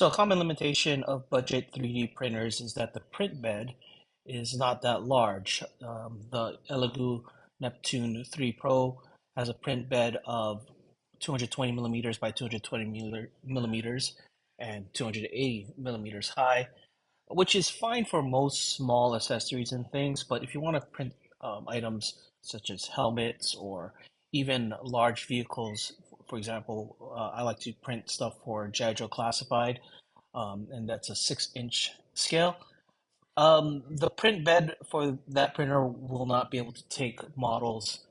So a common limitation of budget 3D printers is that the print bed is not that large. The Elegoo Neptune 3 Pro has a print bed of 220 millimeters by 220 millimeters and 280 millimeters high, which is fine for most small accessories and things. But if you want to print items such as helmets or even large vehicles, for example, I like to print stuff for Jajo Classified, and that's a 6-inch scale. The print bed for that printer will not be able to take models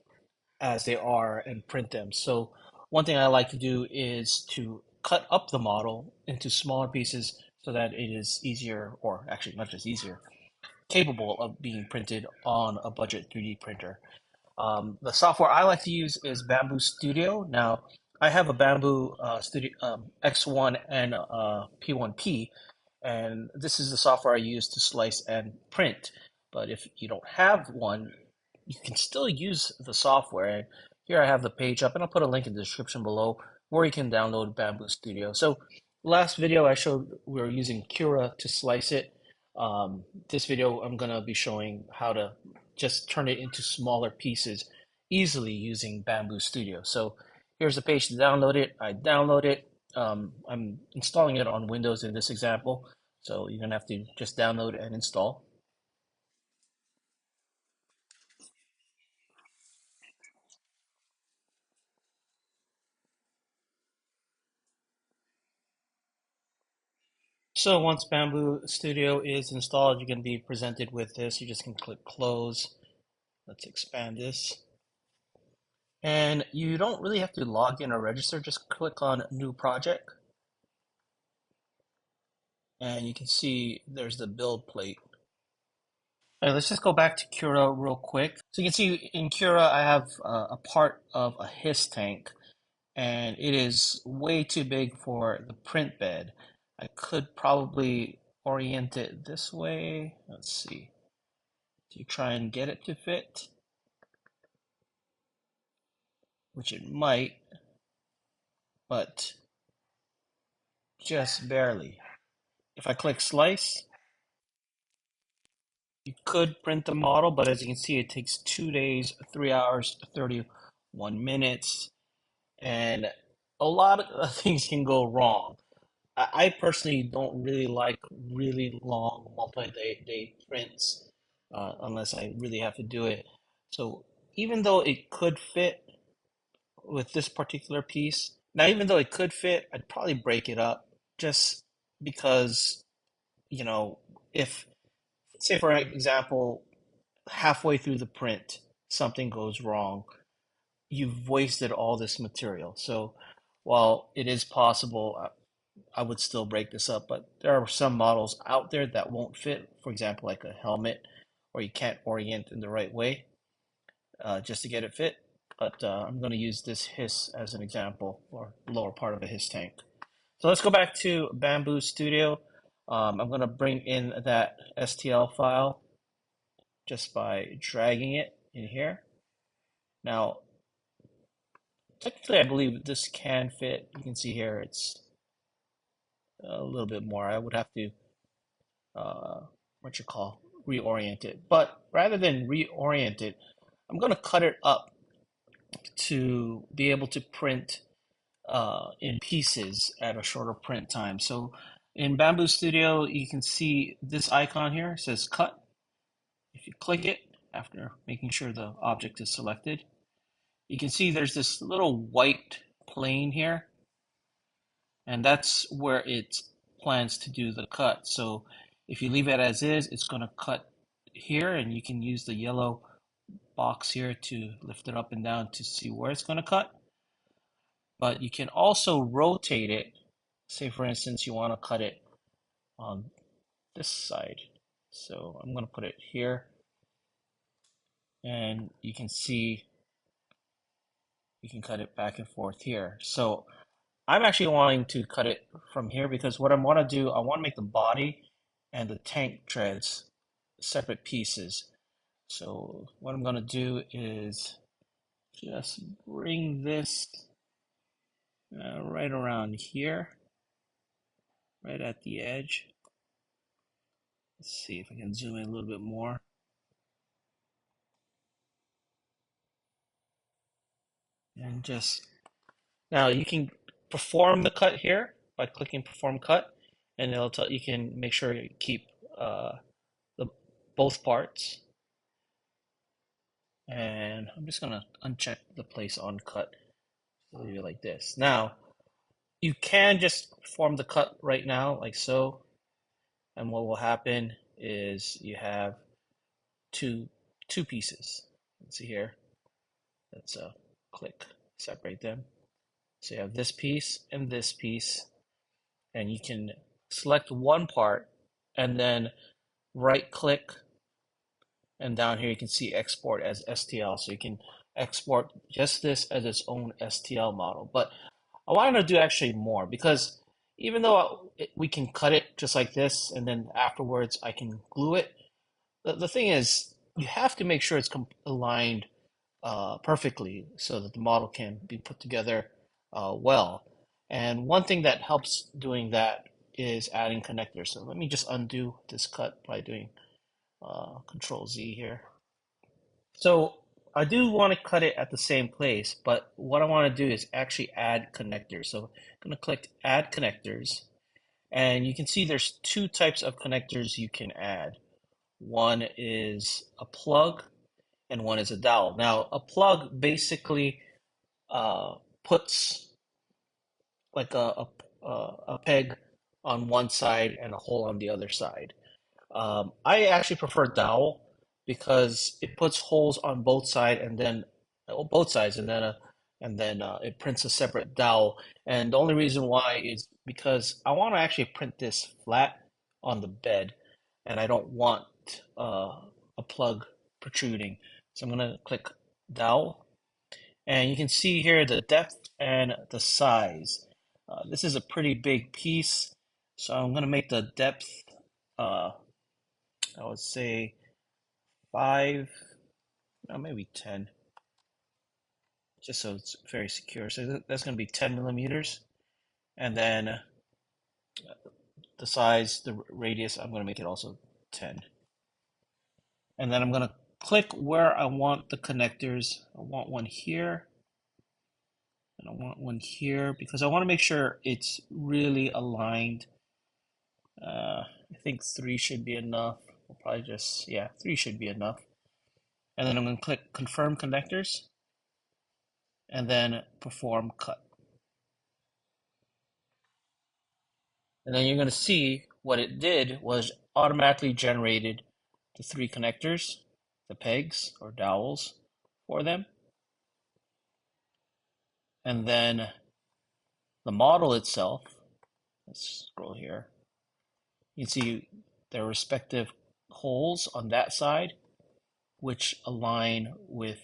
as they are and print them. So one thing I like to do is to cut up the model into smaller pieces so that it is easier, or actually not just easier, capable of being printed on a budget 3D printer. The software I like to use is Bamboo Studio. Now, I have a Bamboo Studio X1 and P1P, and this is the software I use to slice and print. But if you don't have one, you can still use the software. Here I have the page up, and I'll put a link in the description below where you can download Bamboo Studio. So, last video I showed we were using Cura to slice it. This video I'm gonna be showing how to just turn it into smaller pieces easily using Bamboo Studio. So here's the page to download it. I download it. I'm installing it on Windows in this example. So you're gonna have to just download and install. So once Bamboo Studio is installed, you're gonna be presented with this. You just can click close. Let's expand this. And you don't really have to log in or register, just click on new project. And you can see there's the build plate. All right, let's just go back to Cura real quick. So you can see in Cura, I have a part of a HISS tank, and it is way too big for the print bed. I could probably orient it this way. Let's see, to try and get it to fit, which it might, but just barely. If I click slice, you could print the model, but as you can see, it takes 2 days, 3 hours, 31 minutes, and a lot of things can go wrong. I personally don't really like really long multi-day prints unless I really have to do it. So even though it could fit with this particular piece, now even though it could fit, I'd probably break it up just because, you know, if, say for example, halfway through the print, something goes wrong, you've wasted all this material. So while it is possible, I would still break this up, but there are some models out there that won't fit. For example, like a helmet, or you can't orient in the right way just to get it fit. But I'm going to use this HISS as an example, or lower part of a HISS tank. So let's go back to Bamboo Studio. I'm going to bring in that STL file just by dragging it in here. Now, technically, I believe this can fit. You can see here it's a little bit more. I would have to uh, what you call reorient it. But rather than reorient it, I'm going to cut it up to be able to print in pieces at a shorter print time. So in Bamboo Studio, you can see this icon here. It says cut. If you click it after making sure the object is selected, you can see there's this little white plane here, and that's where it plans to do the cut. So if you leave it as is, it's going to cut here, and you can use the yellow box here to lift it up and down to see where it's going to cut. But you can also rotate it. Say, for instance, you want to cut it on this side. So I'm going to put it here, and you can see you can cut it back and forth here. So I'm actually wanting to cut it from here because what I want to do, I want to make the body and the tank treads separate pieces. So what I'm going to do is just bring this right around here, right at the edge. Let's see if I can zoom in a little bit more. And just now you can perform the cut here by clicking perform cut, and it'll tell you can make sure you keep uh, the both parts. And I'm just gonna uncheck the place on cut, leave it like this. Now you can just form the cut right now, like so, and what will happen is you have two two pieces. Let's see here. Let's click separate them. So you have this piece and this piece, and you can select one part and then right click, and down here you can see export as STL. So you can export just this as its own STL model. But I wanted to do actually more because even though we can cut it just like this and then afterwards I can glue it, the thing is you have to make sure it's aligned perfectly so that the model can be put together well. And one thing that helps doing that is adding connectors. So let me just undo this cut by doing Control Z here. So I do want to cut it at the same place, but what I want to do is actually add connectors. So I'm going to click Add Connectors, and you can see there's two types of connectors you can add. One is a plug, and one is a dowel. Now, a plug basically uh, puts like a peg on one side and a hole on the other side. I actually prefer dowel because it puts holes on both side and then both sides, and then it prints a separate dowel. And the only reason why is because I want to actually print this flat on the bed, and I don't want a plug protruding. So I'm gonna click dowel, and you can see here the depth and the size. This is a pretty big piece, so I'm gonna make the depth. Uh, I would say 5, no, maybe 10, just so it's very secure. So that's going to be 10 millimeters. And then the size, the radius, I'm going to make it also 10. And then I'm going to click where I want the connectors. I want one here, and I want one here because I want to make sure it's really aligned. I think 3 should be enough. We'll probably just, yeah, 3 should be enough. And then I'm going to click confirm connectors and then perform cut. And then you're going to see what it did was automatically generated the 3 connectors, the pegs or dowels for them. And then the model itself, let's scroll here. You can see their respective holes on that side, which align with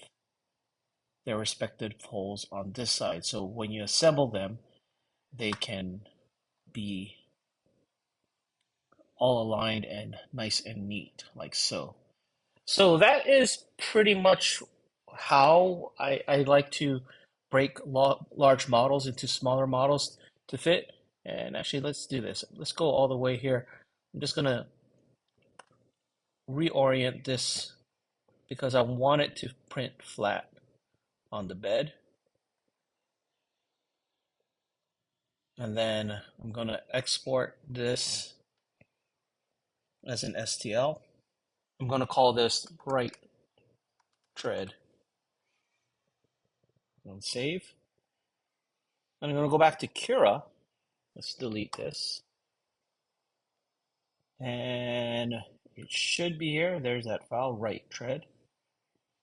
their respective holes on this side. So when you assemble them, they can be all aligned and nice and neat, like so. So that is pretty much how I like to break large models into smaller models to fit. And actually, let's do this. Let's go all the way here. I'm just gonna reorient this because I want it to print flat on the bed. And then I'm gonna export this as an STL. I'm gonna call this right tread and save. And I'm gonna go back to Cura. Let's delete this. And it should be here. There's that file, right tread.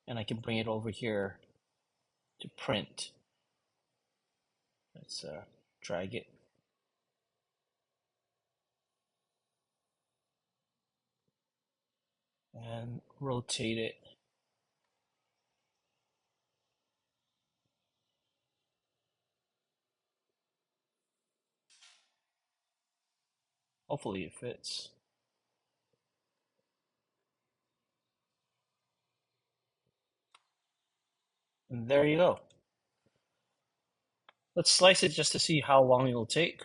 And I can bring it over here to print. Let's drag it. And rotate it. Hopefully it fits. And there you go. Let's slice it just to see how long it will take.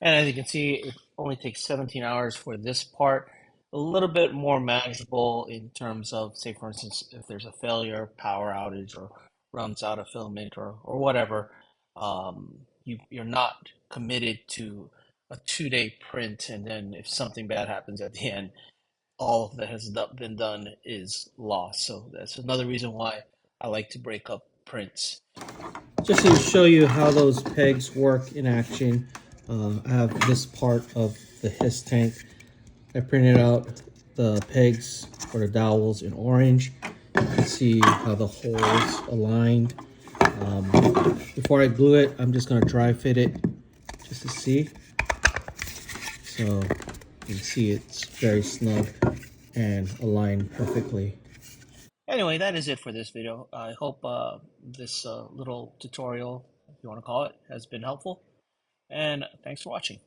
And as you can see, it only takes 17 hours for this part. A little bit more manageable in terms of, say, for instance, if there's a failure, power outage, or runs out of filament or whatever, you're not committed to a 2-day print. And then if something bad happens at the end, all that has been done is lost. So that's another reason why I like to break up prints. Just to show you how those pegs work in action, I have this part of the HISS tank. I printed out the pegs for the dowels in orange. You can see how the holes aligned. Before I glue it, I'm just going to dry fit it just to see. So you can see it's very snug and aligned perfectly. Anyway, that is it for this video. I hope this little tutorial, if you want to call it, has been helpful. And thanks for watching.